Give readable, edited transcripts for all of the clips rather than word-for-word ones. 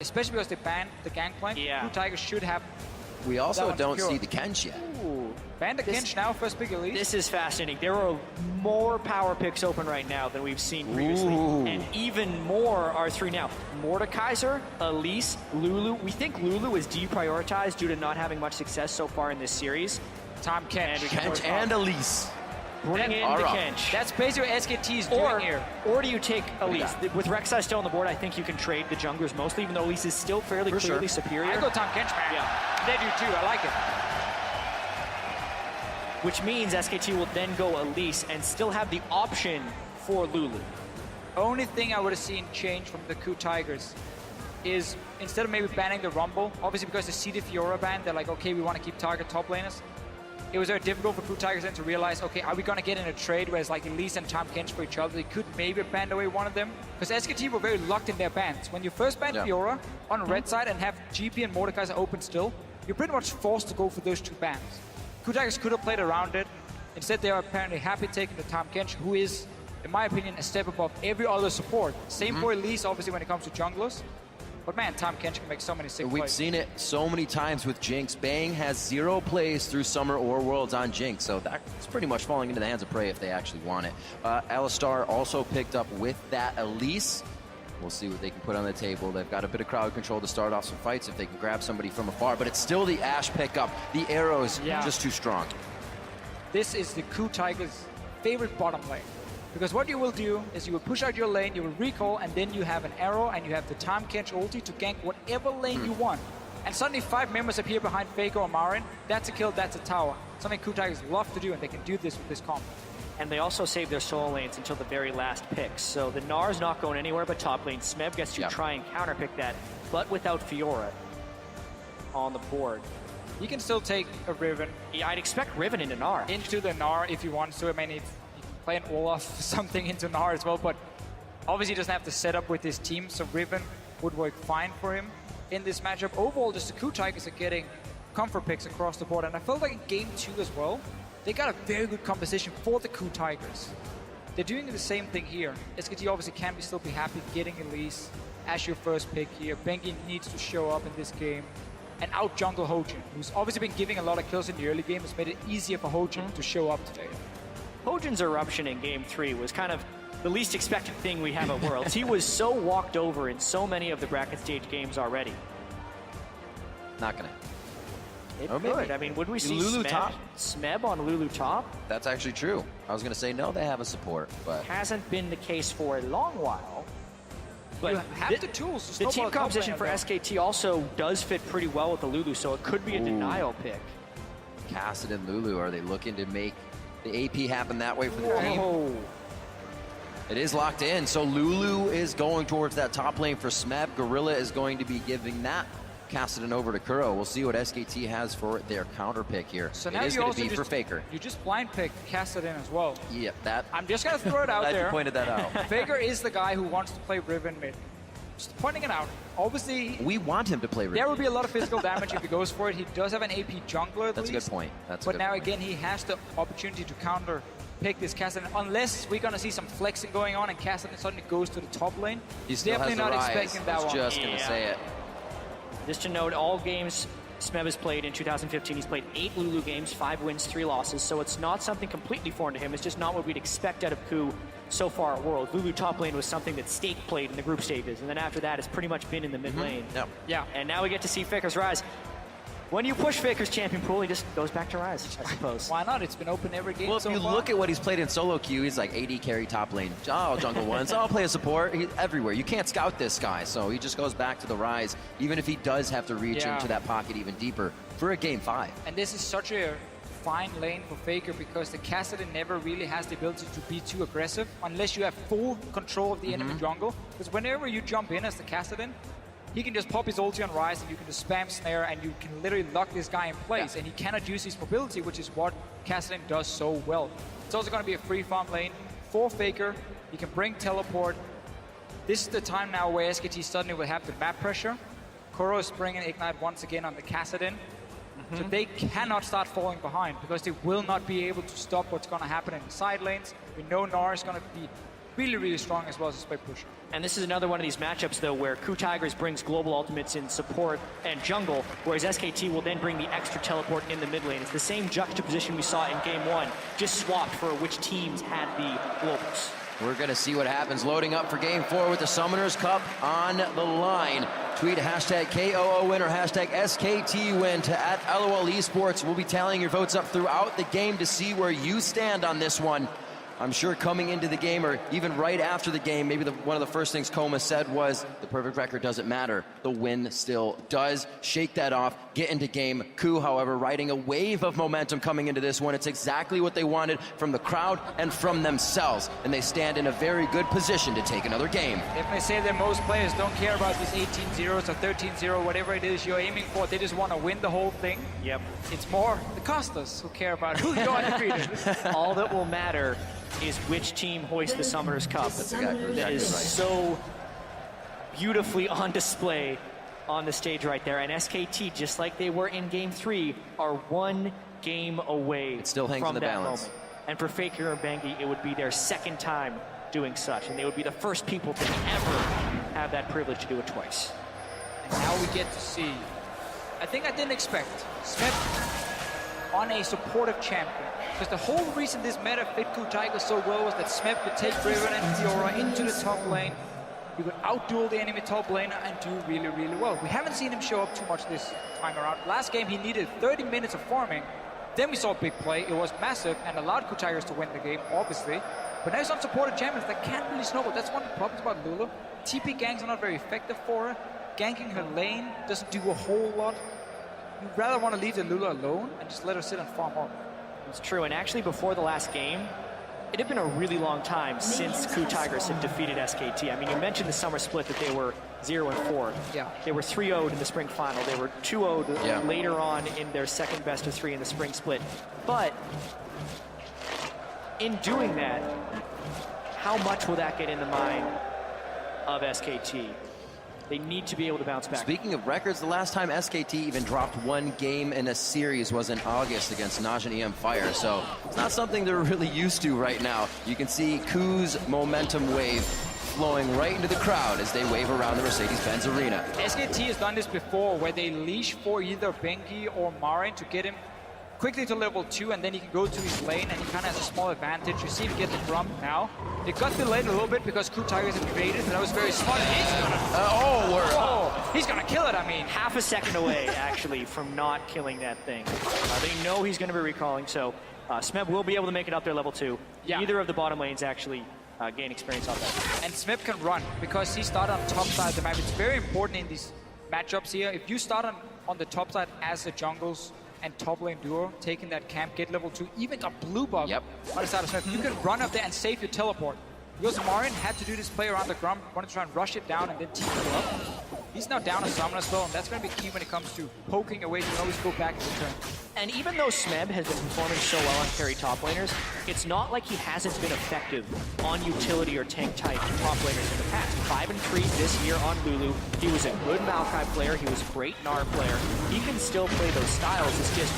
especially because they banned the Gangplank. Yeah. Blue Tigers should have. We also don't see the Kench yet. Ooh. Ban the Kench now, first pick Elise. This is fascinating. There are more power picks open right now than we've seen previously. Ooh. And even more are 3 now. Mordekaiser, Elise, Lulu. We think Lulu is deprioritized due to not having much success so far in this series. Tom Kench. Kench and Elise. Bring in the Kench. That's basically what SKT is doing here. Or do you take Elise? With Rek'Sai still on the board, I think you can trade the junglers mostly, even though Elise is still fairly clearly superior. I go Tom Kench, man. Yeah. They do too, I like it. Which means SKT will then go Elise and still have the option for Lulu. Only thing I would have seen change from the KOO Tigers is instead of maybe banning the Rumble, obviously because they see the Fiora ban, they're like, okay, we want to keep target top laners. It was very difficult for KOO Tigers then to realize, okay, are we going to get in a trade where it's like Elise and Tom Kench for each other? They could maybe have banned away one of them. Because SKT were very locked in their bans. When you first ban Fiora on red side and have GP and Mordekaiser open still, you're pretty much forced to go for those 2 bans. KOO Tigers could have played around it. Instead, they are apparently happy taking the Tom Kench, who is, in my opinion, a step above every other support. Same for Elise, obviously, when it comes to junglers. But man, Tom Kench can make so many sick plays. We've seen it so many times with Jinx. Bang has 0 plays through Summer or Worlds on Jinx, so that's pretty much falling into the hands of Prey if they actually want it. Alistar also picked up with that Elise. We'll see what they can put on the table. They've got a bit of crowd control to start off some fights if they can grab somebody from afar, but it's still the Ashe pickup. The arrows just too strong. This is the KOO Tigers' favorite bottom lane. Because what you will do is you will push out your lane, you will recall, and then you have an arrow and you have the Tom Kench ulti to gank whatever lane you want. And suddenly 5 members appear behind Faker or Marin. That's a kill, that's a tower. Something KOO Tigers love to do, and they can do this with this comp. And they also save their solo lanes until the very last pick. So the Gnar is not going anywhere but top lane. Smeb gets to try and counterpick that, but without Fiora on the board. You can still take a Riven. Yeah, I'd expect Riven into Gnar. Into the Gnar if you want to. I mean, you can play an Olaf something into Gnar as well, but obviously he doesn't have the setup with his team, so Riven would work fine for him in this matchup. Overall, just the KOO Tigers are getting comfort picks across the board, and I felt like in Game 2 as well, they got a very good composition for the KOO Tigers. They're doing the same thing here. SKT obviously can still be happy getting Elise as your first pick here. Bengi needs to show up in this game and out jungle Hojin, who's obviously been giving a lot of kills in the early game. It's made it easier for Hojin to show up today. Hojin's eruption in Game 3 was kind of the least expected thing we have at Worlds. He was so walked over in so many of the bracket stage games already. Not gonna. It could. I mean, would we see Lulu top? Smeb on Lulu top? That's actually true. I was gonna say no, they have a support, but Hasn't been the case for a long while. But You have the tools to the snowball team a top composition lane for though. SKT also does fit pretty well with the Lulu, so it could be a denial pick. Cassidy and Lulu, are they looking to make the AP happen that way for the team? Oh, It is locked in, so Lulu is going towards that top lane for Smeb. Gorilla is going to be giving that Cassidy over to Kuro. We'll see what SKT has for their counter pick here. So it now is you going also to be for Faker. You just blind picked Kassadin as well. Yep, that. I'm just gonna throw it out Glad there. you pointed that out. Faker is the guy who wants to play Riven mid. Just pointing it out. Obviously, We want him to play Riven. there will be a lot of physical damage if he goes for it. He does have an AP jungler at That's a least. good point. That's a But good now point. again, he has the opportunity to counter pick this Kassadin, unless we're gonna see some flexing going on and Kassadin suddenly goes to the top lane. He still Definitely has the not rise. expecting that I was one. just going to say it. just to note, all games Smeb has played in 2015, he's played 8 Lulu games, 5 wins, 3 losses, so it's not something completely foreign to him. It's just not what we'd expect out of KOO so far at Worlds. Lulu top lane was something that Stake played in the group stages, and then after that, it's pretty much been in the mid lane. Yep. Yeah. And now we get to see Faker's rise. When you push Faker's champion pool, he just goes back to rise, I suppose. Why not? It's been open every game Well, if so you far. look at what he's played in solo queue, he's like AD carry top lane. Oh, jungle ones. I'll play a support. He's everywhere. You can't scout this guy, so he just goes back to the rise, even if he does have to reach into that pocket even deeper for a game 5. And this is such a fine lane for Faker because the Kassadin never really has the ability to be too aggressive unless you have full control of the enemy jungle. Because whenever you jump in as the Kassadin, he can just pop his ulti on Rise and you can just spam snare and you can literally lock this guy in place and he cannot use his mobility, which is what Kassadin does so well. It's also going to be a free farm lane for Faker. You can bring teleport. This is the time now where SKT suddenly will have the map pressure. Kuro is bringing Ignite once again on the Kassadin. So they cannot start falling behind because they will not be able to stop what's going to happen in the side lanes. We know Gnar is going to be really, really strong as well as a spike pusher. And this is another one of these matchups, though, where KOO Tigers brings global ultimates in support and jungle, whereas SKT will then bring the extra teleport in the mid lane. It's the same juxtaposition we saw in Game 1, just swapped for which teams had the globals. We're going to see what happens. Loading up for Game 4 with the Summoners Cup on the line. Tweet hashtag KOO win or hashtag SKT win to @LOL Esports. We'll be tallying your votes up throughout the game to see where you stand on this one. I'm sure coming into the game or even right after the game, maybe one of the first things Koma said was the perfect record doesn't matter. The win still does. Shake that off, get into game. KOO, however, riding a wave of momentum coming into this one. It's exactly what they wanted from the crowd and from themselves. And they stand in a very good position to take another game. If they say that most players don't care about these 18-0s or 13-0, whatever it is you're aiming for, they just want to win the whole thing. Yep. It's more the casters who care about who you're undefeated. All that will matter is which team hoists the Summoners Cup. That is so beautifully on display on the stage right there. And SKT, just like they were in Game 3, are one game away It still hangs from in the that balance. moment. And for Faker and Bengi, it would be their second time doing such. And they would be the first people to ever have that privilege to do it twice. And now we get to see, I think I didn't expect, Smith on a supportive champion. Because the whole reason this meta fit KOO Tigers so well was that Smith could take Riven and Fiora into the top lane. He could outduel the enemy top laner and do really, really well. We haven't seen him show up too much this time around. Last game he needed 30 minutes of farming. Then we saw a big play. It was massive and allowed KOO Tigers to win the game, obviously. But now he's on supported champions that can't really snowball. That's one of the problems about Lulu. TP ganks are not very effective for her. Ganking her lane doesn't do a whole lot. You'd rather want to leave the Lulu alone and just let her sit and farm up. It's true, and actually before the last game, it had been a really long time since KOO Tigers had defeated SKT. I mean, you mentioned the summer split that they were 0-4. Yeah. They were 3-0'd in the spring final. They were 2-0'd later on in their second best of 3 in the spring split. But in doing that, how much will that get in the mind of SKT? They need to be able to bounce back. Speaking of records, the last time SKT even dropped one game in a series was in August against Naj and EM Fire, so it's not something they're really used to right now. You can see KOO's momentum wave flowing right into the crowd as they wave around the Mercedes-Benz Arena. SKT has done this before, where they leash for either Bengi or Marin to get him quickly to level 2, and then he can go to his lane, and he kind of has a small advantage. You see him get the Grump now. It got delayed a little bit because KOO Tigers invaded, and that was very smart. And he's gonna, he's gonna kill it. I mean, half a second away, actually, from not killing that thing. They know he's going to be recalling, so Smeb will be able to make it up there level 2. Yeah. Either of the bottom lanes actually gain experience off that. and Smeb can run because he started on top side of the map. It's very important in these matchups here. If you start on the top side as the jungles and top lane duo, taking that camp, get level 2, even a blue buff on the side of Smith, you can run up there and save your teleport. Because Marin had to do this play around the Grump, wanted to try and rush it down and then team it up. He's now down a summon as well, and that's going to be key when it comes to poking away. You can always go back in return. And even though Smeb has been performing so well on carry top laners, it's not like he hasn't been effective on utility or tank type top laners in the past. 5-3 this year on Lulu. He was a good Maokai player. He was a great Gnar player. He can still play those styles. It's just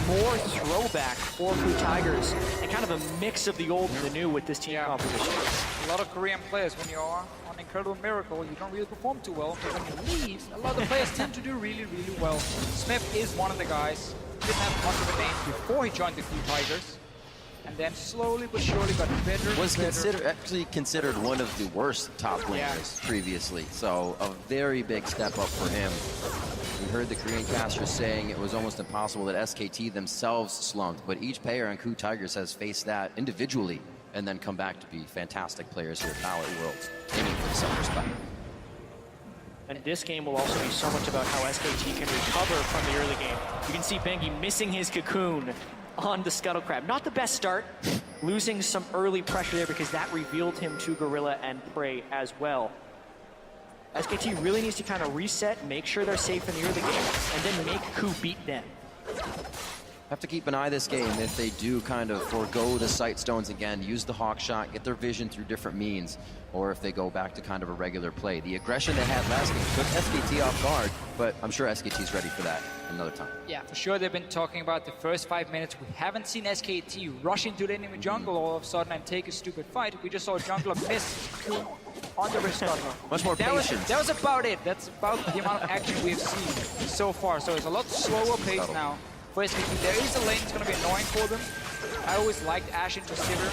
more throwback for KOO Tigers and kind of a mix of the old and the new with this team composition. A lot of Korean players, when you are on Incredible Miracle, you don't really perform too well. But when you leave, a lot of the players tend to do really, really well. Smith is one of the guys. Didn't have much of a name before he joined the KOO Tigers. And then slowly but surely got better. Was actually considered one of the worst top laners previously. So a very big step up for him. We heard the Korean casters saying it was almost impossible that SKT themselves slumped, but each player on KOO Tigers has faced that individually and then come back to be fantastic players here at Power Worlds, aiming for the Summoners Cup. And this game will also be so much about how SKT can recover from the early game. You can see Bengi missing his cocoon on the Scuttle Crab. Not the best start, losing some early pressure there because that revealed him to Gorilla and Prey as well. SKT really needs to kind of reset, make sure they're safe in the early game, and then make KOO beat them. Have to keep an eye this game if they do kind of forego the sight stones again, use the hawk shot, get their vision through different means, or if they go back to kind of a regular play. The aggression they had last game took SKT off guard, but I'm sure SKT's ready for that. another time. Yeah, for sure they've been talking about the first 5 minutes. We haven't seen SKT rush into the enemy jungle all of a sudden and take a stupid fight. We just saw a jungler miss on the wrist cutter. Much more patience. That was about it. That's about the amount of action we've seen so far. So it's a lot slower pace now for SKT. There is a lane that's going to be annoying for them. I always liked Ashe into Sivir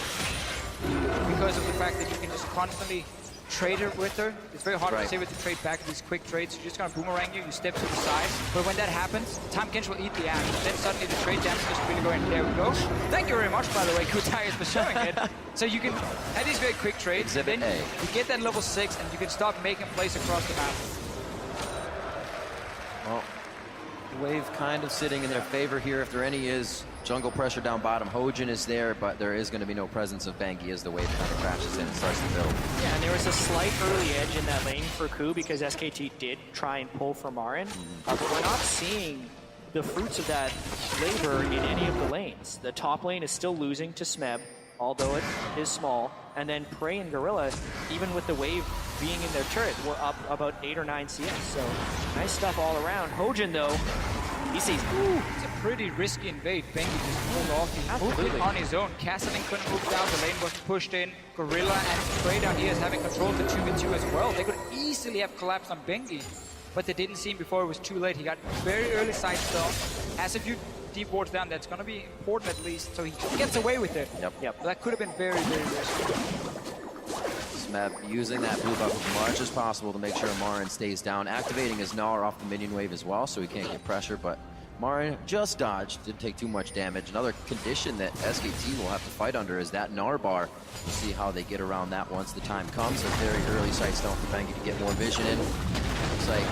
because of the fact that you can just constantly trade her with her. It's very hard for Sivir to trade back these quick trades. You're just gonna boomerang you step to the side. But when that happens, Tahm Kench will eat the Ashe. Then suddenly the trade damage is really going. There we go. Thank you very much, by the way, KOO Tigers, for showing it. So you can have these very quick trades. Exhibit then A. you get that level 6 and you can start making plays across the map. Well, wave kind of sitting in their favor here, if there any is. Jungle pressure down bottom. Hojin is there, but there is going to be no presence of Bengi as the wave kind of crashes in and starts to build. Yeah, and there was a slight early edge in that lane for KOO because SKT did try and pull for Marin. But we're not seeing the fruits of that labor in any of the lanes. The top lane is still losing to Smeb, although it is small. And then Prey and Gorilla, even with the wave being in their turret, were up about 8 or 9 CS. So nice stuff all around. Hojin, though, he sees, ooh, it's a pretty risky invade. Bengi just pulled off. He moved in on his own. Kassadin couldn't move down. The lane was pushed in. Gorilla and Prey down here is having control of the 2v2 as well. They could easily have collapsed on Bengi, but they didn't see him before it was too late. He got very early side stun. Has a few deep wards down. That's going to be important at least. So he gets away with it. Yep. That could have been very, very risky. Smeb using that blue buff as much as possible to make sure Marin stays down. Activating his Gnar off the minion wave as well, so he can't get pressure, but Marin just dodged, didn't take too much damage. Another condition that SKT will have to fight under is that Gnar bar. We'll see how they get around that once the time comes. A very early sight stone for Bengi to get more vision in. Looks like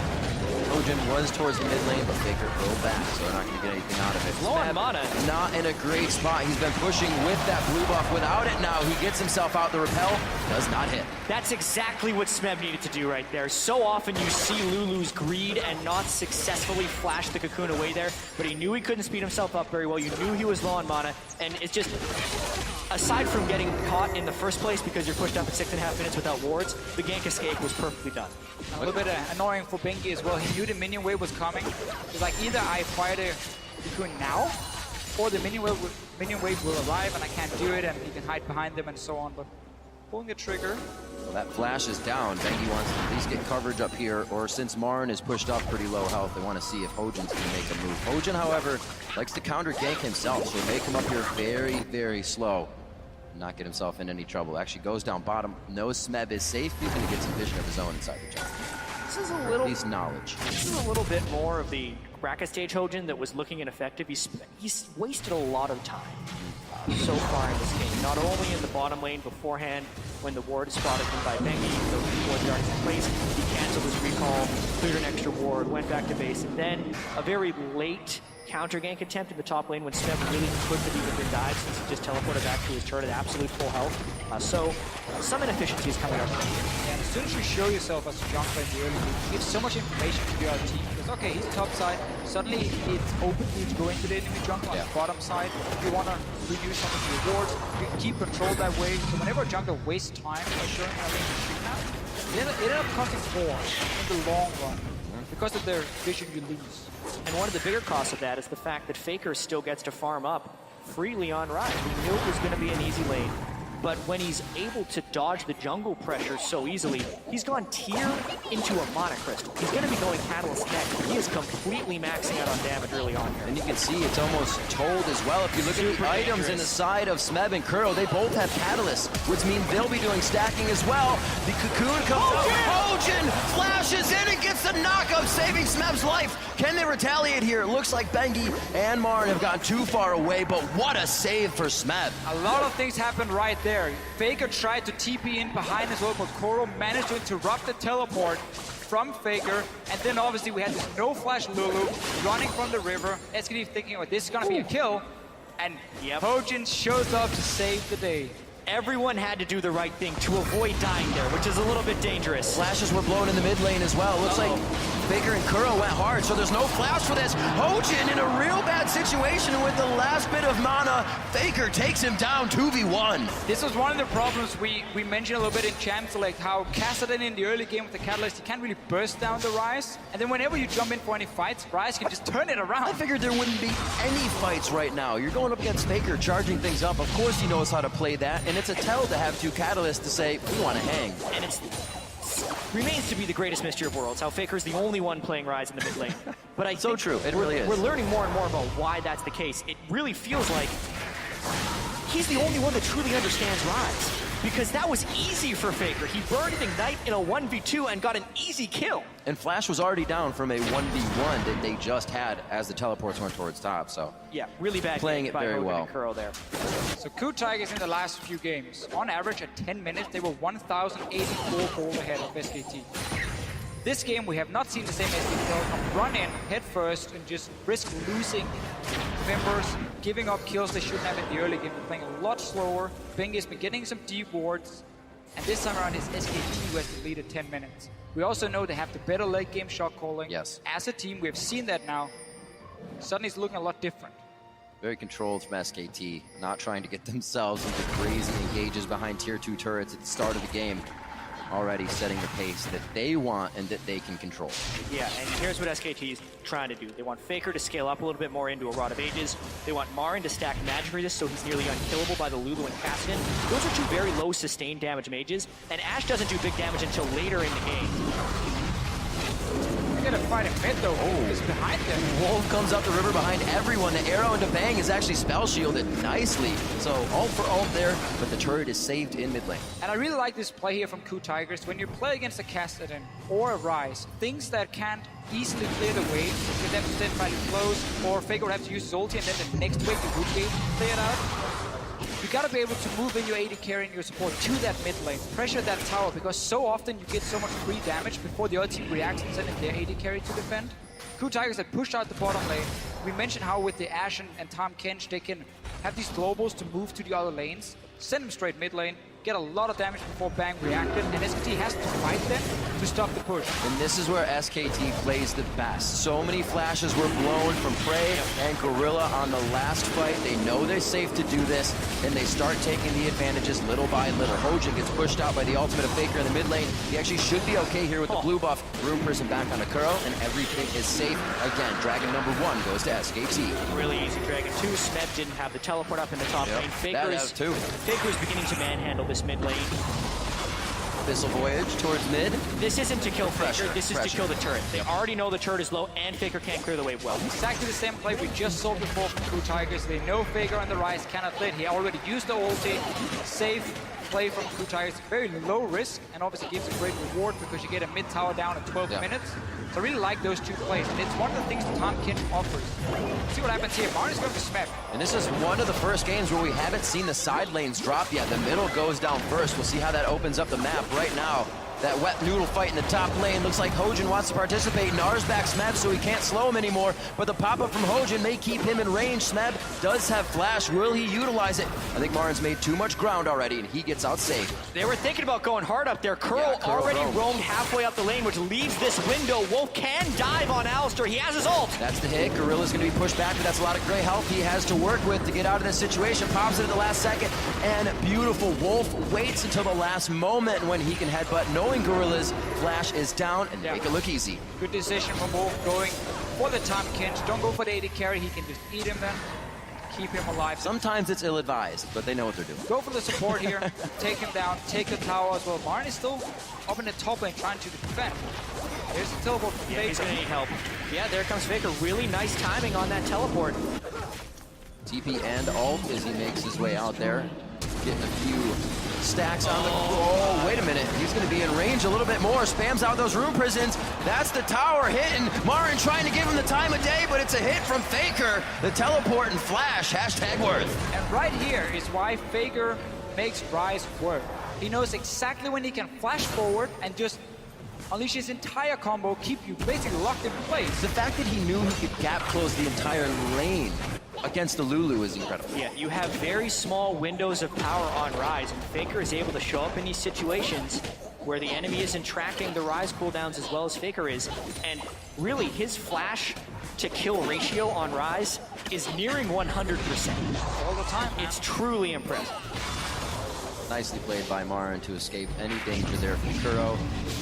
Hojin was towards the mid lane, but Faker pulled back, so they're not going to get anything out of it. low on mana. Not in a great spot. He's been pushing with that blue buff. Without it now, he gets himself out. The repel does not hit. That's exactly what Smeb needed to do right there. So often you see Lulu's greed and not successfully flash the cocoon away there, but he knew he couldn't speed himself up very well. You knew he was low on mana, and it's just, aside from getting caught in the first place because you're pushed up at 6.5 minutes without wards, the gank escape was perfectly done. A little bit annoying for Bengi as well. He knew the minion wave was coming. It's like either I fire the cocoon now, or the minion wave will arrive and I can't do it, and he can hide behind them and so on. But pulling the trigger. Well, that flash is down. Bengi wants to at least get coverage up here, or since Marin is pushed up pretty low health, they want to see if Hojin's going to make a move. Hojin, however, likes to counter gank himself, so make him up here very, very slow. Not get himself in any trouble. Actually goes down bottom, knows Smeb is safe. He's going to get some vision of his own inside the jungle. This is a little, at least knowledge. This is a little bit more of the bracket stage Hojin that was looking ineffective. He's wasted a lot of time so far in this game. Not only in the bottom lane beforehand, when the ward is spotted by Bengi, the ward yards in place, he canceled his recall, cleared an extra ward, went back to base, and then a very late counter gank attempt in the top lane when Smeb really could have even been died, since he just teleported back to his turret at absolute full health. So some inefficiencies coming up. Yeah, and as soon as you show yourself as a jungler in the early game, you give so much information to your team. Because okay, he's top side, suddenly it's open for you to go into the enemy jungle on the bottom side. If you want to reduce some of your wards, you can keep control that way. So whenever a jungler wastes time by showing how they can, it ends up costing more in the long run because of their vision you lose. And one of the bigger costs of that is the fact that Faker still gets to farm up freely on Ride. We knew it was going to be an easy lane, but when he's able to dodge the jungle pressure so easily, he's gone tier into a Mana Crystal. He's going to be going Catalyst next. He is completely maxing out on damage early on here. And you can see it's almost told as well. If you look at the items in the side of Smeb and Kuro, they both have Catalyst, which means they'll be doing stacking as well. The cocoon comes out. Hojin flashes in and gets the knockup, saving Smeb's life. Can they retaliate here? It looks like Bengi and Marin have gotten too far away, but what a save for Smeb. A lot of things happened right there. Faker tried to TP in behind as well, but Koro managed to interrupt the teleport from Faker, and then obviously we had this no-flash Lulu running from the river. SKT thinking, oh, this is gonna be a kill, and Hojin shows up to save the day. Everyone had to do the right thing to avoid dying there, which is a little bit dangerous. Flashes were blown in the mid lane as well. Looks like Faker and Kuro went hard, so there's no flash for this. Hojin in a real bad situation with the last bit of mana. Faker takes him down 2v1. This was one of the problems we mentioned a little bit in Champs, like how KazaLoLL in the early game with the Catalyst, he can't really burst down the Ryze. And then whenever you jump in for any fights, Ryze can just turn it around. I figured there wouldn't be any fights right now. You're going up against Faker, charging things up. Of course he knows how to play that, and it's a tell to have two Catalysts to say, we want to hang. And it remains to be the greatest mystery of worlds, how Faker's the only one playing Ryze in the mid lane. But I think true, it really is. We're learning more and more about why that's the case. It really feels like he's the only one that truly understands Ryze. Because that was easy for Faker. He burned Ignite in a 1v2 and got an easy kill. And Flash was already down from a 1v1 that they just had as the teleports went towards top, so. Yeah, really bad Playing it by very Hogan well. and Kuro there. So KOO Tigers in the last few games, on average at 10 minutes, they were 1,084 gold ahead of SKT. This game, we have not seen the same SKT Telecom run in head first and just risk losing members, giving up kills they shouldn't have in the early game. They're playing a lot slower. Bing has been getting some deep wards, and this time around it's SKT who has the lead at 10 minutes. We also know they have the better late game shot calling. Yes. As a team, we have seen that now. Suddenly it's looking a lot different. Very controlled from SKT, not trying to get themselves into crazy engages behind tier 2 turrets at the start of the game. Already setting the pace that they want and that they can control. Yeah, and here's what SKT is trying to do. They want Faker to scale up a little bit more into a Rod of Ages. They want Marin to stack magic resist so he's nearly unkillable by the Lulu and Kassadin. Those are two very low sustained damage mages, and Ashe doesn't do big damage until later in the game. They're gonna fight him mid though. Oh, is behind them. Wolf comes up the river behind everyone. The arrow into Bang is actually spell shielded nicely. So ult for ult there, but the turret is saved in mid lane. And I really like this play here from KOO Tigers. When you play against a Kassadin or a Ryze, things that can't easily clear the way for them to stand fighting close, or Faker would have to use his ulti and then the next wave the root gate clear it out. You gotta be able to move in your AD carry and your support to that mid lane, pressure that tower, because so often you get so much free damage before the other team reacts and send in their AD carry to defend. KOO Tigers had pushed out the bottom lane. We mentioned how with the Ashe and Tahm Kench, they can have these globals to move to the other lanes, send them straight mid lane, get a lot of damage before Bang reacted, and SKT has to fight them to stop the push. And this is where SKT plays the best. So many flashes were blown from Prey and Gorilla on the last fight. They know they're safe to do this, and they start taking the advantages little by little. Hojin gets pushed out by the ultimate of Faker in the mid lane. He actually should be okay here with the blue buff. Room Prison back on the Kuro, and everything is safe. Again, Dragon number 1 goes to SKT. Really easy Dragon 2. Smeb didn't have the teleport up in the top lane. Faker is beginning to manhandle this mid lane. Abyssal Voyage towards mid. This isn't to kill Faker, this is pressure. to kill the turret. They already know the turret is low and Faker can't clear the wave well. Exactly the same play we just saw before from KOO Tigers. They know Faker on the Ryze cannot lead. He already used the ulti. Safe play from KOO Tigers. Very low risk, and obviously gives a great reward because you get a mid tower down in 12 minutes. So I really like those two plays, and it's one of the things that Tahm Kench offers. See what happens here. Marin's going for Smeb. And this is one of the first games where we haven't seen the side lanes drop yet. The middle goes down first. We'll see how that opens up the map right now. That wet noodle fight in the top lane. Looks like Hojin wants to participate. Nars back Smeb so he can't slow him anymore. But the pop-up from Hojin may keep him in range. Smeb does have flash. Will he utilize it? I think Marin's made too much ground already, and he gets out safe. They were thinking about going hard up there. Kuro already roamed halfway up the lane, which leaves this window. Wolf can dive on Alistar. He has his ult. That's the hit. Gorilla's going to be pushed back, but that's a lot of gray health he has to work with to get out of this situation. Pops it at the last second, and beautiful. Wolf waits until the last moment when he can headbutt, knowing Gorilla's flash is down and make it look easy. Good decision from Wolf going for the Tahm Kench. Don't go for the AD carry. He can just eat him then. Keep him alive. Sometimes it's ill-advised, but they know what they're doing. Go for the support here. Take him down. Take the tower as well. Marin is still up in the top lane trying to defend. There's the teleport from Faker. He's going to need help. Yeah, there comes Faker. Really nice timing on that teleport. TP and ult as he makes his way out there. Getting a few stacks on the... Oh, wait a minute. He's going to be in range a little bit more. Spams out those room prisons. That's the tower hitting. Marin trying to give him the time of day, but it's a hit from Faker. The teleport and flash. Hashtag worth. And right here is why Faker makes Ryze work. He knows exactly when he can flash forward and just unleash his entire combo, keep you basically locked in place. The fact that he knew he could gap close the entire lane against the Lulu is incredible. Yeah, you have very small windows of power on Ryze, and Faker is able to show up in these situations where the enemy isn't tracking the Ryze cooldowns as well as Faker is. And really, his flash to kill ratio on Ryze is nearing 100%. All the time, man. It's truly impressive. Nicely played by Marin to escape any danger there from KOO.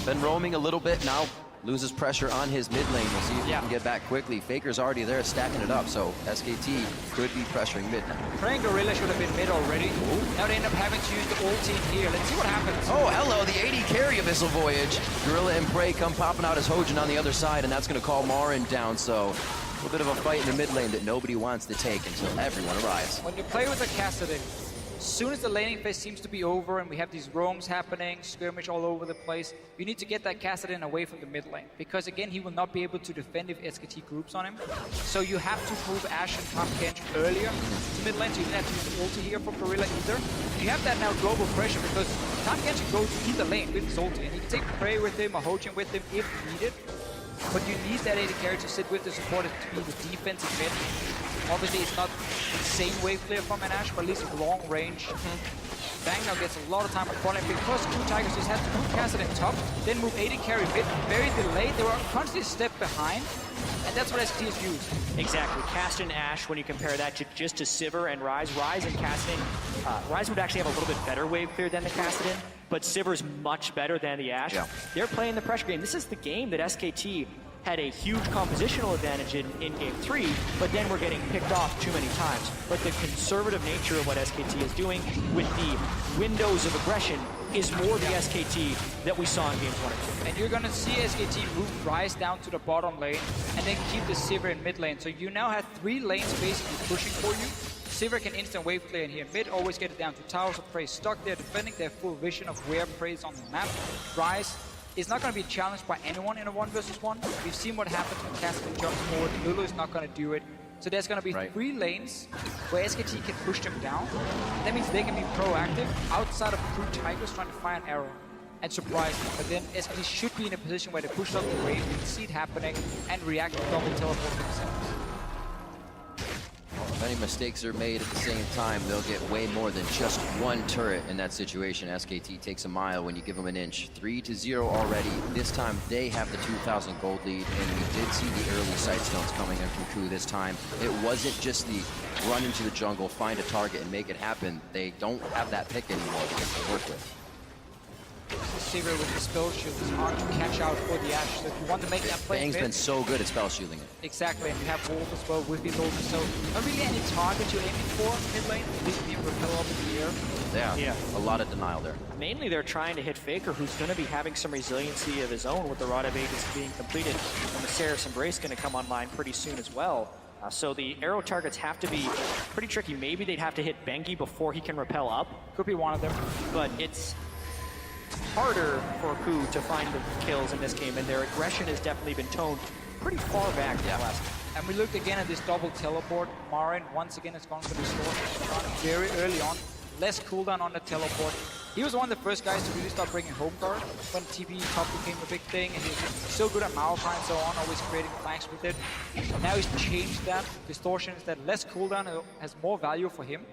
Been roaming a little bit now. Loses pressure on his mid lane. We'll see if he can get back quickly. Faker's already there stacking it up, so SKT could be pressuring mid now. Praying Gorilla should have been mid already. Now they end up having to use the ulti in here. Let's see what happens. Oh, hello, the AD carry of Abyssal Voyage. Gorilla and Prey come popping out as Hojin on the other side, and that's going to call Marin down, so a little bit of a fight in the mid lane that nobody wants to take until everyone arrives. When you play with a Kassadin, as soon as the laning phase seems to be over and we have these roams happening, skirmish all over the place, you need to get that Kassadin away from the mid lane. Because again, he will not be able to defend if SKT groups on him. So you have to move Ashe and Top Kench earlier to mid lane, so you don't have to use the ulti here from Gorilla either. You have that now global pressure because Top Kench can go to either lane with his ulti, and you can take Prey with him or Hojin with him if needed. But you need that AD carry to sit with the support to be the defensive mid. Obviously, it's not the same wave clear from an Ashe, but at least long range. Bang now gets a lot of time on front lane because KOO Tigers just had to move Kassadin top, then move AD carry mid, very delayed. They were constantly a step behind, and that's what SKT has used. Exactly. Kassadin Ashe, when you compare that just to Sivir and Ryze. Ryze and Kassadin, Ryze would actually have a little bit better wave clear than the Kassadin, but Sivir's much better than the Ashe. Yeah. They're playing the pressure game. This is the game that SKT had a huge compositional advantage in Game 3, but then we're getting picked off too many times. But the conservative nature of what SKT is doing with the windows of aggression is more the SKT that we saw in Games 1 and 2. And you're going to see SKT move Ryze down to the bottom lane and then keep the Sivir in mid lane. So you now have 3 lanes basically pushing for you. Sivir can instant wave clear in here mid, always get it down to towers, so Prey stuck there defending. They have full vision of where Prey is on the map. Ryze is not going to be challenged by anyone in a 1 versus 1. We've seen what happens when Kassadin jumps forward. Lulu is not going to do it. So there's going to be 3 lanes where SKT can push them down. That means they can be proactive outside of KOO Tigers trying to fire an arrow and surprise them. But then SKT should be in a position where they push up the wave, we can see it happening, and react to double teleport themselves. If any mistakes are made at the same time, they'll get way more than just 1 turret in that situation. SKT takes a mile when you give them an inch. 3-0 already. This time they have the 2,000 gold lead, and we did see the early sightstones coming in from KOO this time. It wasn't just the run into the jungle, find a target, and make it happen. They don't have that pick anymore to work with. Sivir with the spell shield is hard to catch out for the Ashe. So if you want to make that play, Bang's been so good at spell shielding it. Exactly, and you have Wolf as well with his ulti. So not really any target you're aiming for mid lane. Leave the repel up in the air. Yeah, a lot of denial there. Mainly they're trying to hit Faker, who's going to be having some resiliency of his own with the Rod of Aegis being completed. And the Seraph Embrace going to come online pretty soon as well. So the arrow targets have to be pretty tricky. Maybe they'd have to hit Bengi before he can repel up. Could be one of them. But it's harder for KOO to find the kills in this game, and their aggression has definitely been toned pretty far back in the last. And we looked again at this double teleport. Marin once again has gone for the store very early on. Less cooldown on the teleport. He was one of the first guys to really start bringing home guard when TP top became a big thing, and he was so good at Malphite and so on, always creating flanks with it. Now he's changed that. Distortion is that less cooldown has more value for him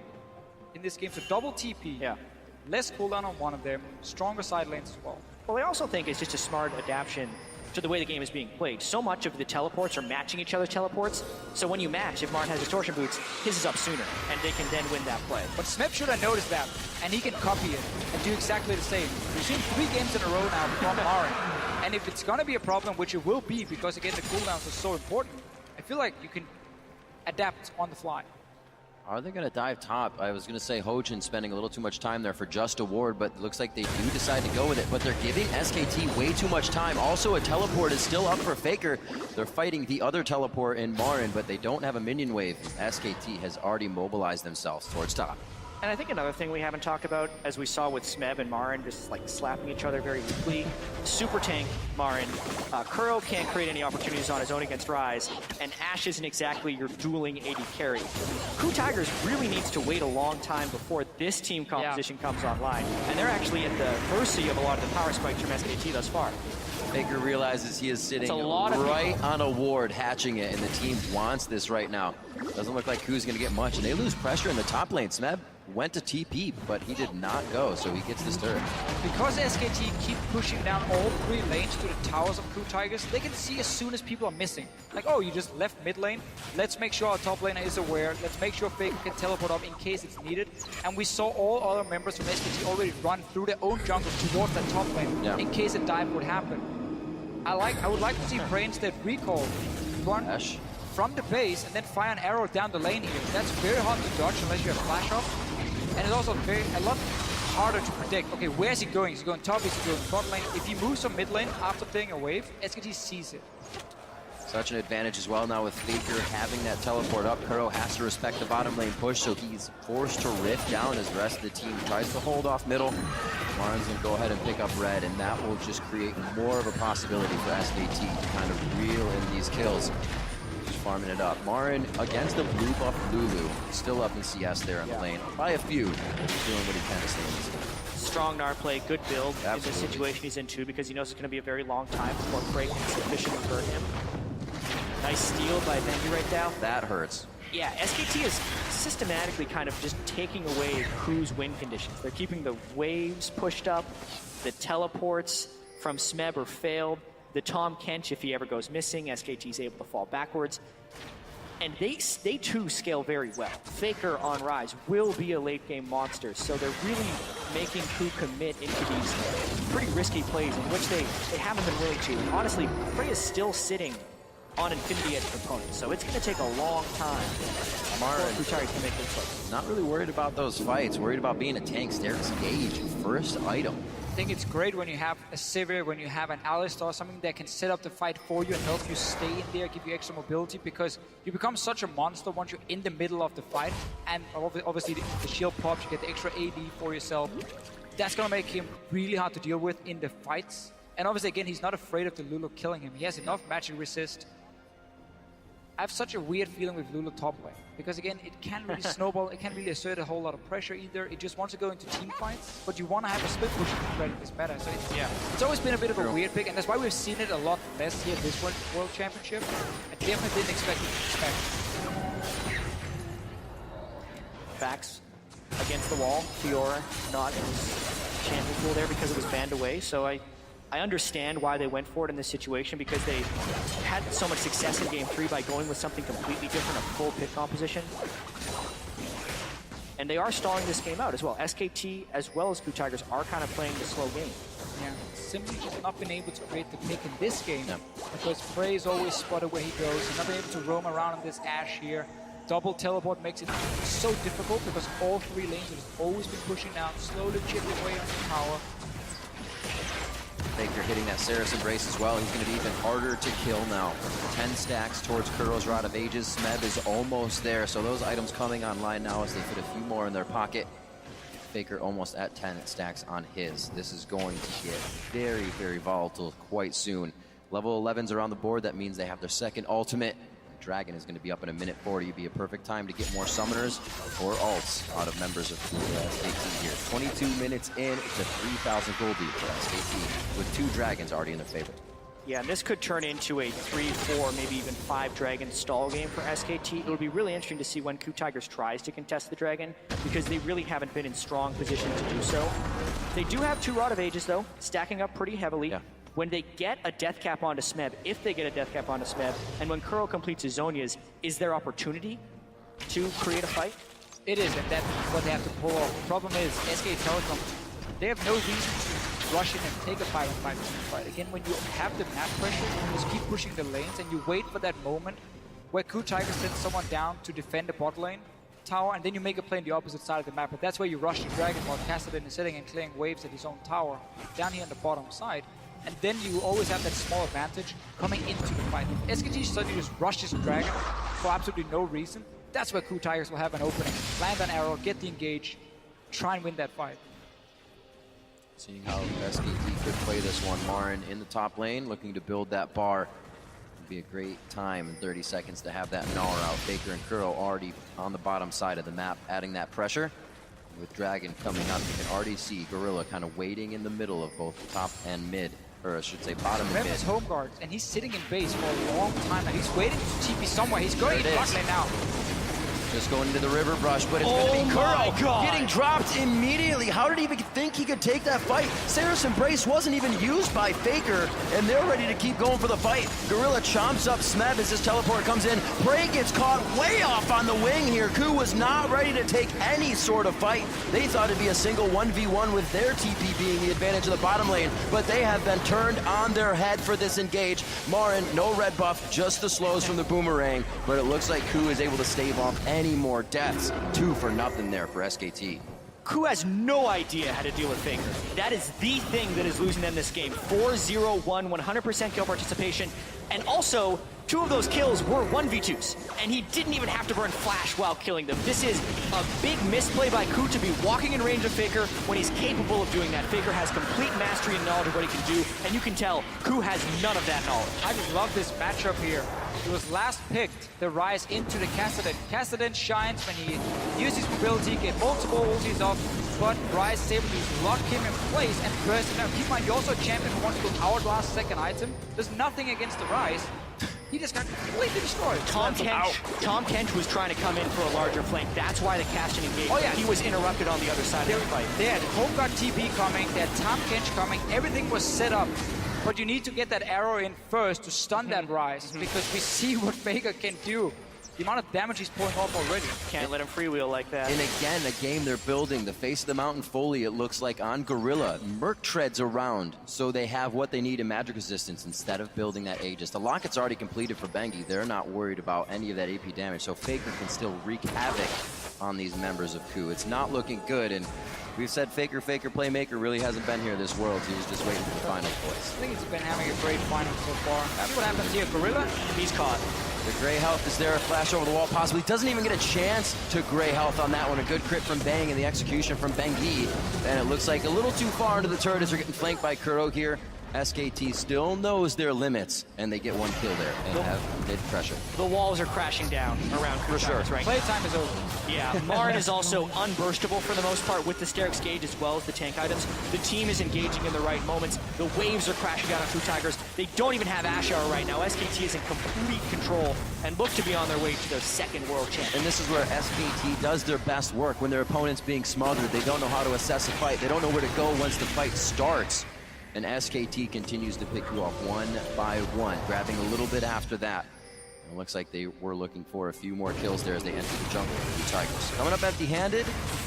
in this game. So double TP. Yeah. Less cooldown on one of them, stronger side lanes as well. Well, I also think it's just a smart adaptation to the way the game is being played. So much of the teleports are matching each other's teleports, so when you match, if Marin has distortion boots, his is up sooner, and they can then win that play. But Smep should have noticed that, and he can copy it and do exactly the same. We've seen 3 games in a row now from Marin, and if it's going to be a problem, which it will be, because again the cooldowns are so important, I feel like you can adapt on the fly. Are they going to dive top? I was going to say Hojin spending a little too much time there for just a ward, but it looks like they do decide to go with it. But they're giving SKT way too much time. Also, a teleport is still up for Faker. They're fighting the other teleport in Marin, but they don't have a minion wave. SKT has already mobilized themselves towards top. And I think another thing we haven't talked about, as we saw with Smeb and Marin, just like slapping each other very weakly. Super tank Marin. KOO can't create any opportunities on his own against Ryze, and Ashe isn't exactly your dueling AD carry. KOO Tigers really needs to wait a long time before this team composition comes online, and they're actually at the mercy of a lot of the power spikes from SKT thus far. Faker realizes he is sitting right on a ward, hatching it, and the team wants this right now. Doesn't look like KOO's going to get much, and they lose pressure in the top lane. Smeb went to TP, but he did not go, so he gets this turret. Because SKT keep pushing down all 3 lanes to the towers of KOO Tigers, they can see as soon as people are missing. Like, oh, you just left mid lane. Let's make sure our top laner is aware. Let's make sure Faker can teleport up in case it's needed. And we saw all other members from SKT already run through their own jungle towards that top lane in case a dive would happen. I would like to see Prey instead recall, run from the base and then fire an arrow down the lane here. That's very hard to dodge unless you have flash up. And it's also a lot harder to predict. Okay, where's he going? Is he going top? Is he going bot lane? If he moves from mid lane after playing a wave, SKT sees it. Such an advantage as well now with Faker having that teleport up. KOO has to respect the bottom lane push, so he's forced to rift down as the rest of the team tries to hold off middle. Marin's going to go ahead and pick up red, and that will just create more of a possibility for SKT to kind of reel in these kills. Just farming it up. Marin against the blue buff Lulu, still up in CS there in the lane. By a few, doing what he can to stay in this game. Strong Gnar play, good build in the situation he's in too, because he knows it's going to be a very long time before Prey can sufficiently hurt him. Nice steal by Benji right now. That hurts. Yeah, SKT is systematically kind of just taking away KOO's win conditions. They're keeping the waves pushed up, the teleports from Smeb are failed, the Tom Kench, if he ever goes missing, SKT's able to fall backwards. And they too scale very well. Faker on Rise will be a late game monster, so they're really making KOO commit into these pretty risky plays in which they haven't been willing to. And honestly, Prey is still sitting on Infinity Edge components, so it's going to take a long time Marin to make this play. Not really worried about those fights, worried about being a tank. Stairs Gage, first item. I think it's great when you have a Sivir, when you have an Alistar, something that can set up the fight for you and help you stay in there, give you extra mobility, because you become such a monster once you're in the middle of the fight, and obviously the shield pops, you get the extra AD for yourself. That's going to make him really hard to deal with in the fights. And obviously, again, he's not afraid of the Lulu killing him. He has enough magic resist. I have such a weird feeling with Lulu top lane, because again, it can't really snowball, it can't really assert a whole lot of pressure either. It just wants to go into team fights, but you want to have a split pushing threat in this meta. So it's always been a bit of a weird pick, and that's why we've seen it a lot less here this World Championship. I definitely didn't expect it to expect. Backs against the wall, Fiora not in his champion pool there because it was banned away, so I understand why they went for it in this situation, because they had so much success in Game 3 by going with something completely different, a full pick composition. And they are stalling this game out as well. SKT, as well as KOO Tigers, are kind of playing the slow game. Yeah, simply just not been able to create the pick in this game, because Prey is always spotted where he goes. He's not been able to roam around in this Ashe here. Double teleport makes it so difficult, because all 3 lanes have always been pushing out, slowly chipping away on the tower. Faker hitting that Saracen brace as well. He's going to be even harder to kill now. 10 stacks towards KOO's Rod of Ages. Smeb is almost there, so those items coming online now as they put a few more in their pocket. Faker almost at 10 stacks on his. This is going to get very, very volatile quite soon. Level 11s are on the board. That means they have their second ultimate. Dragon is going to be up in a minute 40. Be a perfect time to get more summoners or ults out of members of SKT here. 22 minutes in, it's a 3,000 gold lead for SKT with 2 dragons already in their favor. Yeah, and this could turn into a 3, 4, maybe even 5 dragon stall game for SKT. It'll be really interesting to see when KOO Tigers tries to contest the dragon, because they really haven't been in strong position to do so. They do have 2 Rod of Ages though, stacking up pretty heavily. Yeah. When they get a death cap onto Smeb, if they get a death cap onto Smeb, and when KOO completes his Zonias, is there opportunity to create a fight? It is, and that's what they have to pull off. The problem is, SKT Telecom, they have no reason to rush in and take a 5-on-5 team fight. Again, when you have the map pressure, you just keep pushing the lanes, and you wait for that moment where KOO Tigers sends someone down to defend the bot lane tower, and then you make a play on the opposite side of the map. But that's where you rush the Dragon while Kassadin is sitting and clearing waves at his own tower down here on the bottom side. And then you always have that small advantage coming into the fight. If SKT suddenly just rushes Dragon for absolutely no reason, that's where KOO Tigers will have an opening. Land an arrow, get the engage, try and win that fight. Seeing how SKT could play this one. Marin in the top lane, looking to build that bar. Would be a great time in 30 seconds to have that Gnar out. Faker and KOO already on the bottom side of the map, adding that pressure. With Dragon coming up, you can already see Gorilla kind of waiting in the middle of both top and mid. or I should say bottom and Mem mid. is home guard, and he's sitting in base for a long time now. He's waiting to TP somewhere. He's going to bot lane now. Just going into the river brush, but it's going to be Kuro getting dropped immediately. How did he even think he could take that fight? Sarah's Embrace wasn't even used by Faker, and they're ready to keep going for the fight. Gorilla chomps up Smeb as his teleport comes in. Prey gets caught way off on the wing here. KOO was not ready to take any sort of fight. They thought it'd be a single 1v1 with their TP being the advantage of the bottom lane, but they have been turned on their head for this engage. Marin, no red buff, just the slows from the boomerang, but it looks like KOO is able to stave off any more deaths. 2-0 there for SKT. KOO has no idea how to deal with Faker. That is the thing that is losing them this game. 4-0-1, 100% kill participation, and also 2 of those kills were 1v2s, and he didn't even have to burn flash while killing them. This is a big misplay by KOO to be walking in range of Faker when he's capable of doing that. Faker has complete mastery and knowledge of what he can do, and you can tell KOO has none of that knowledge. I just love this matchup here. He was last picked the Rise into the Kassadin. Kassadin shines when he uses mobility, get multiple ultis off, but Rise is able to lock him in place and burst him out. Keep in mind, you're also a champion who wants to go hourglass second item. There's nothing against the Rise. He just got completely destroyed. Tom Kench was trying to come in for a larger flank. That's why the Castion engaged. Oh, yeah. He was interrupted on the other side of the fight. They had Homeguard TP coming, they had Tom Kench coming, everything was set up. But you need to get that arrow in first to stun that Rise, because we see what Faker can do. The amount of damage he's pulling off already. Can't let him freewheel like that. And again, a game they're building. The face of the mountain Foley, it looks like, on Gorilla. Merc treads around, so they have what they need in magic resistance instead of building that Aegis. The Locket's already completed for Bengi. They're not worried about any of that AP damage, so Faker can still wreak havoc on these members of KOO. It's not looking good, and we've said Faker, Playmaker really hasn't been here this world. He was just waiting for the final place. I think he's been having a great final so far. That's what happens here. Gorilla, He's caught. The gray health is there, a flash over the wall possibly. Doesn't even get a chance to gray health on that one. A good crit from Bang and the execution from Bengi. And it looks like a little too far into the turret as they're getting flanked by Kuro here. SKT still knows their limits, and they get one kill there and have mid pressure. The walls are crashing down around KOO towers right now. playtime is over. Yeah, Marin is also unburstable for the most part with the Sterix gauge as well as the tank items. The team is engaging in the right moments. The waves are crashing down on KOO Tigers. They don't even have Ash Hour right now. SKT is in complete control and look to be on their way to their second world champ. And this is where SKT does their best work when their opponent's being smothered. They don't know how to assess a fight. They don't know where to go once the fight starts. And SKT continues to pick you off one by one, grabbing a little bit after that. It looks like they were looking for a few more kills there as they enter the jungle with the Tigers. Coming up empty-handed,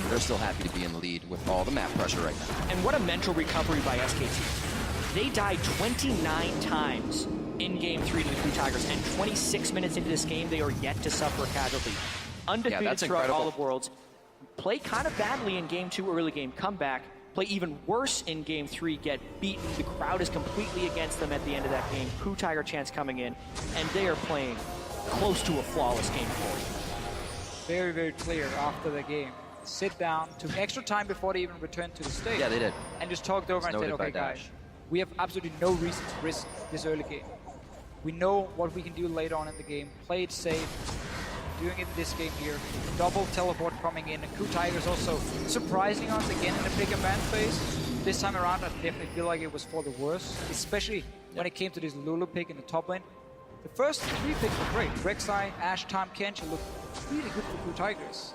they're still happy to be in the lead with all the map pressure right now. And what a mental recovery by SKT. They died 29 times in Game 3 to the KOO Tigers, and 26 minutes into this game, they are yet to suffer a casualty. Undefeated that's throughout incredible. all of Worlds. Play kind of badly in Game 2, early game comeback. Play even worse in Game 3, get beaten. The crowd is completely against them at the end of that game. KOO Tiger chance coming in, and they are playing close to a flawless Game 4. Very, very clear after the game. Sit down, took extra time before they even returned to the stage. Yeah, they did. And just talked over and said, noted by okay guys, Dash. we have absolutely no reason to risk this early game. We know what we can do later on in the game. Play it safe. Doing it in this game here. Double teleport coming in. And KOO Tigers also surprising us again in the pick and ban phase. This time around, I definitely feel like it was for the worse, especially when it came to this Lulu pick in the top lane. The first 3 picks were great. Rek'Sai, Ashe, Tahm Kench, it looked really good for KOO Tigers.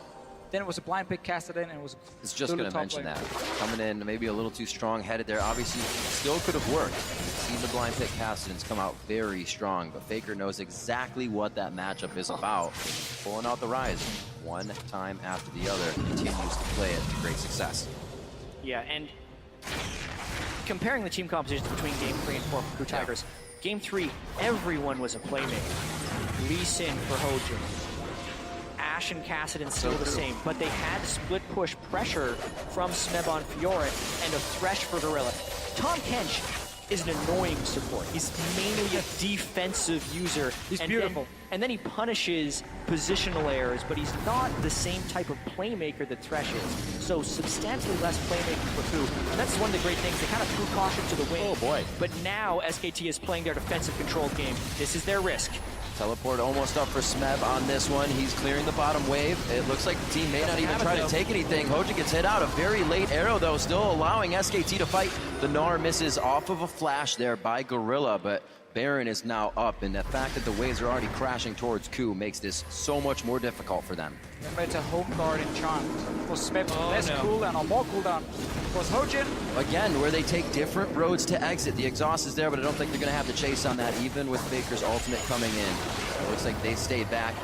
Then it was a blind pick casted in, and it was It's just Lulu going to top mention lane. that. Coming in maybe a little too strong headed there. Obviously, still could have worked. Seen the blind pick Cassidons come out very strong, but Faker knows exactly what that matchup is about. Pulling out the Rise one time after the other, continues to play it to great success. Yeah, and comparing the team compositions between Game 3 and 4 for KOO Tigers, Game 3, everyone was a playmaker. Lee Sin for Hojin. Ashe and Kassadin still the same, but they had split push pressure from Smeb on Fiora and a Thresh for Gorilla. Tahm Kench is an annoying support. He's mainly a defensive user. He's and beautiful. And then he punishes positional errors, but he's not the same type of playmaker that Thresh is. So substantially less playmaking for KOO. And that's one of the great things. They kind of threw caution to the wind. Oh boy. But now SKT is playing their defensive controlled game. This is their risk. Teleport almost up for Smeb on this one. He's clearing the bottom wave. It looks like the team may not even try to take anything. Hojin gets hit out. A very late arrow, though, still allowing SKT to fight. The Gnar misses off of a flash there by Gorilla, but Baron is now up, and the fact that the waves are already crashing towards KOO makes this so much more difficult for them. Remember, it's a home guard enchant. For Smeb, less cooldown or more cooldown. For Hojin. Again, where they take different roads to exit. The exhaust is there, but I don't think they're going to have the chase on that, even with Faker's ultimate coming in. It looks like they stayed back.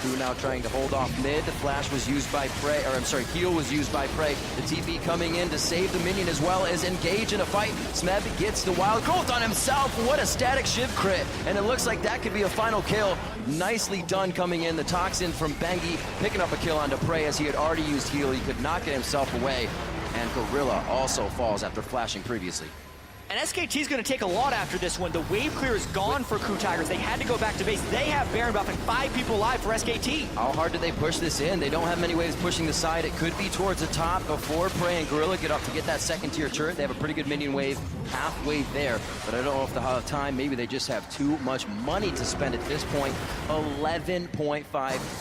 KOO now trying to hold off mid. The flash was used by Prey, or I'm sorry, heal was used by Prey. The TP coming in to save the minion as well as engage in a fight. Smeb gets the wild growth on himself. What a static shiv crit. And it looks like that could be a final kill. Nicely done coming in. The toxin from Bengi picking up a kill onto Prey as he had already used heal. He could not get himself away. And Gorilla also falls after flashing previously. And SKT's going to take a lot after this one. The wave clear is gone for KOO Tigers. They had to go back to base. They have Baron buff and 5 people alive for SKT. How hard do they push this in? They don't have many waves pushing the side. It could be towards the top before Prey and Gorilla get up to get that second tier turret. They have a pretty good minion wave halfway there, but I don't know if they'll have time. Maybe they just have too much money to spend at this point. 11.5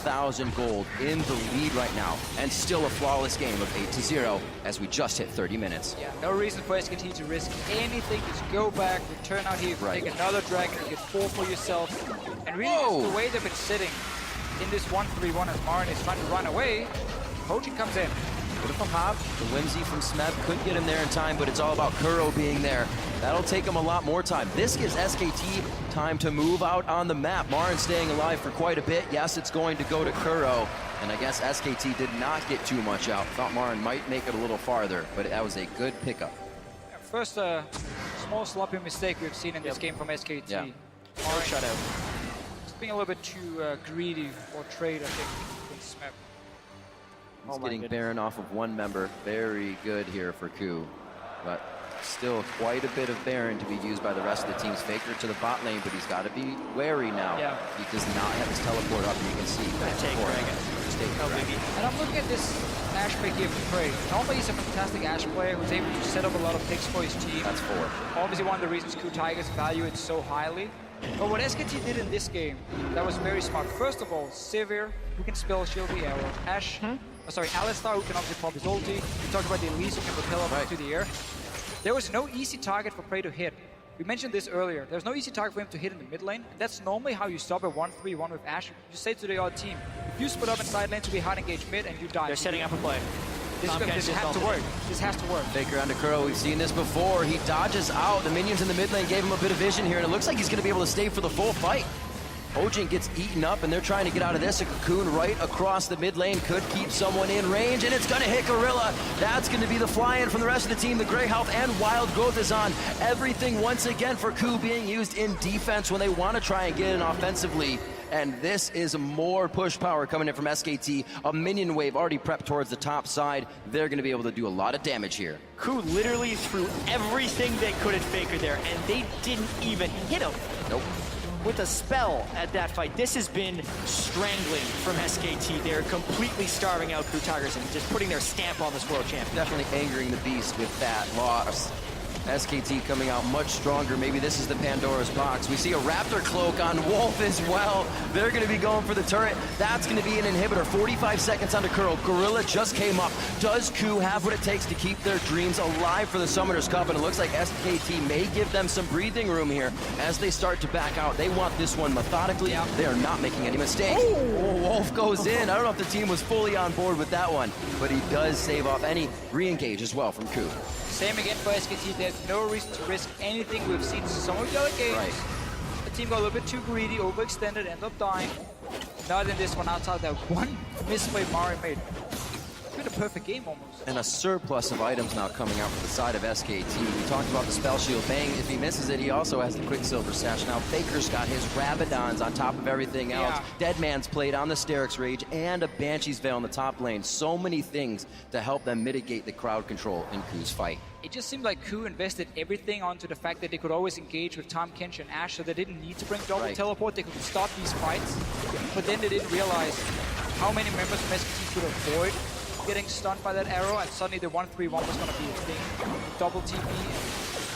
thousand gold in the lead right now, and still a flawless game of 8-0 as we just hit 30 minutes. Yeah, no reason for SKT to risk anything. Just go back, return out here, take another dragon, you get 4 for yourself. And really, just the way they've been sitting in this 1-3-1 as Marin is trying to run away, Hojin comes in. Beautiful hop. The whimsy from Smeb couldn't get him there in time, but it's all about KOO being there. That'll take him a lot more time. This gives SKT time to move out on the map. Marin staying alive for quite a bit. Yes, it's going to go to KOO. And I guess SKT did not get too much out. Thought Marin might make it a little farther, but that was a good pickup. First small sloppy mistake we've seen in this game from SKT. Yeah. Marin shutout. Just being a little bit too greedy or trade, I think, with Smeb. He's getting Baron off of one member. Very good here for KOO. But still quite a bit of Baron to be used by the rest of the team's Faker to the bot lane, but he's got to be wary now. Yeah. He does not have his teleport up, and you can see. And I'm looking at this Ashe pick here for Prey. Normally he's a fantastic Ashe player who's able to set up a lot of picks for his team. That's 4. Obviously one of the reasons KOO Tigers value it so highly. But what SKT did in this game, that was very smart. First of all, Sivir, who can spell shield the arrow. Ashe, Alistar, who can obviously pop his ulti. We talked about the Elise who can propel up into the air. There was no easy target for Prey to hit. We mentioned this earlier. There's no easy target for him to hit in the mid lane. That's normally how you stop a 1-3-1 with Ashe. You say to the other team, if you split up in side lane to be hard engaged mid and you die. They're setting up a play. This has to work. This has to work. Faker onto KOO. We've seen this before. He dodges out. The minions in the mid lane gave him a bit of vision here, and it looks like he's going to be able to stay for the full fight. Hojin gets eaten up, and they're trying to get out of this. A cocoon right across the mid lane could keep someone in range, and it's going to hit Gorilla. That's going to be the fly-in from the rest of the team. The Grey Health and Wild Growth is on. Everything once again for KOO being used in defense when they want to try and get in offensively. And this is more push power coming in from SKT. A minion wave already prepped towards the top side. They're going to be able to do a lot of damage here. KOO literally threw everything they could at Faker there, and they didn't even hit him. Nope. With a spell at that fight. This has been strangling from SKT. They're completely starving out KOO Tigers and just putting their stamp on this world champion. Definitely angering the beast with that loss. SKT coming out much stronger. Maybe this is the Pandora's box. We see a Raptor cloak on Wolf as well. They're going to be going for the turret. That's going to be an inhibitor. 45 seconds onto KOO. Gorilla just came up. Does KOO have what it takes to keep their dreams alive for the Summoners Cup? And it looks like SKT may give them some breathing room here as they start to back out. They want this one methodically. They are not making any mistakes. Oh, Wolf goes in. I don't know if the team was fully on board with that one, but he does save off any re-engage as well from KOO. Same again for SKT. There's no reason to risk anything. We've seen some of the other games. The team got a little bit too greedy, overextended, ended up dying. Not in this one, outside that one misplay Marin made. It's been a perfect game almost. And a surplus of items now coming out from the side of SKT. We talked about the spell shield. Bang, if he misses it, he also has the Quicksilver Sash. Now Faker's got his Rabadons on top of everything else. Deadman's played on the Sterix Rage and a Banshee's Veil in the top lane. So many things to help them mitigate the crowd control in KOO's fight. It just seemed like KOO invested everything onto the fact that they could always engage with Tahm Kench and Ashe, so they didn't need to bring double teleport. They could start these fights, but then they didn't realize how many members from SKT could avoid getting stunned by that arrow, and suddenly the 1-3-1 was going to be a thing. Double TP.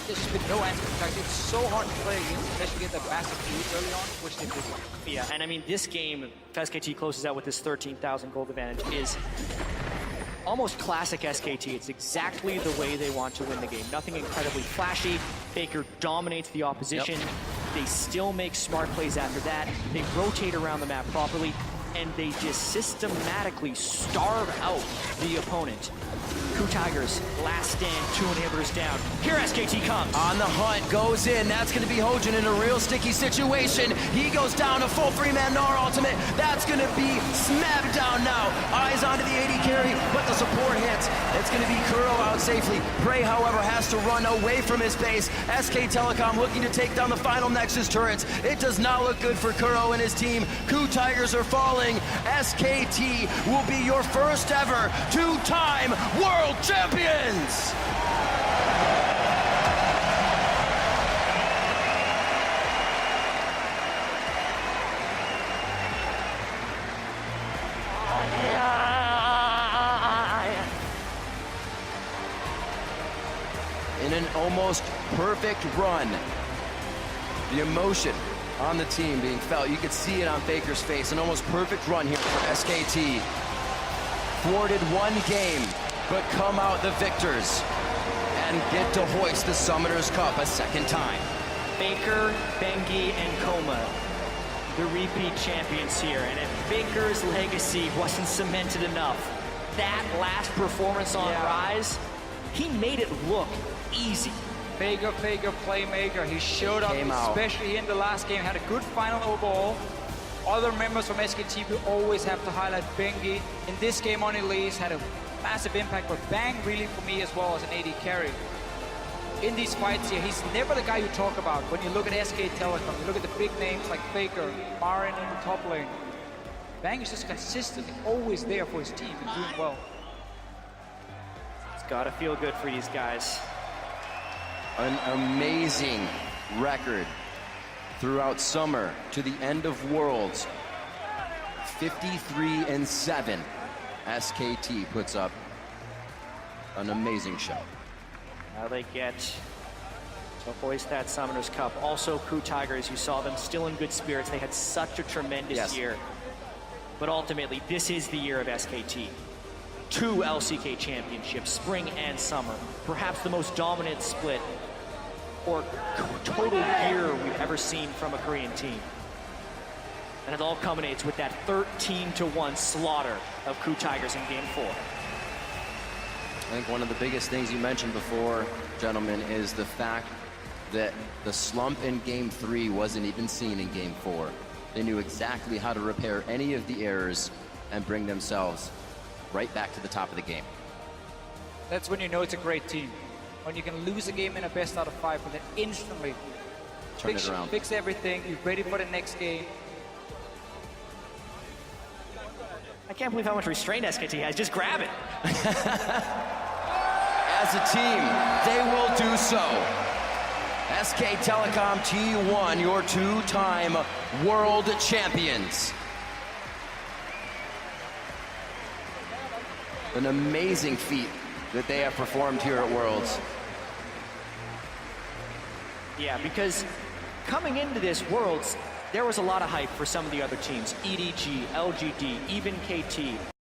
there's just been no answer for Tigers. It's so hard to play against, especially get that massive lead early on, which they did. Yeah, and I mean, this game, if SKT closes out with this 13,000 gold advantage, is almost classic SKT. It's exactly the way they want to win the game. Nothing incredibly flashy. Faker dominates the opposition. Yep. They still make smart plays after that. They rotate around the map properly, and they just systematically starve out the opponent. KOO Tigers, last stand, 2 inhibitors down. Here SKT comes. On the hunt, goes in. That's going to be Hojin in a real sticky situation. He goes down a full 3-man Gnar ultimate. That's going to be Smeb down now. Eyes onto the AD carry, but the support hits. It's going to be Kuro out safely. Prey, however, has to run away from his base. SK Telecom looking to take down the final Nexus turrets. It does not look good for Kuro and his team. KOO Tigers are falling. SKT will be your first ever 2-time world champions! In an almost perfect run, the emotion on the team being felt. You could see it on Faker's face. An almost perfect run here for SKT. Thwarted one game, but come out the victors and get to hoist the Summoners Cup a second time. Faker, Bengi, and Koma, the repeat champions here. And if Faker's legacy wasn't cemented enough, that last performance on Rise, he made it look easy. Faker, playmaker. He showed up, especially in the last game. Had a good final overall. Other members from SKT will always have to highlight Bengi. In this game on Elise, had a massive impact, but Bang really for me as well as an AD carry. In these fights here, he's never the guy you talk about. When you look at SK Telecom, you look at the big names like Faker, Marin in the top lane. Bang is just consistently always there for his team and doing well. It's gotta feel good for these guys. An amazing record throughout summer to the end of Worlds. 53-7. SKT puts up an amazing show. Now they get to hoist that Summoners Cup. Also, KOO Tigers, you saw them still in good spirits. They had such a tremendous year. But ultimately, this is the year of SKT. 2 LCK championships, spring and summer. Perhaps the most dominant split or total year we've ever seen from a Korean team. And it all culminates with that 13-1 slaughter of KOO Tigers in Game 4. I think one of the biggest things you mentioned before, gentlemen, is the fact that the slump in Game 3 wasn't even seen in Game 4. They knew exactly how to repair any of the errors and bring themselves right back to the top of the game. That's when you know it's a great team. When you can lose a game in a best out of 5, but then instantly Turn it around. Fix everything, you're ready for the next game. I can't believe how much restraint SKT has. Just grab it. As a team, they will do so. SK Telecom T1, your 2-time world champions. An amazing feat that they have performed here at Worlds. Yeah, because coming into this Worlds, there was a lot of hype for some of the other teams. EDG, LGD, even KT.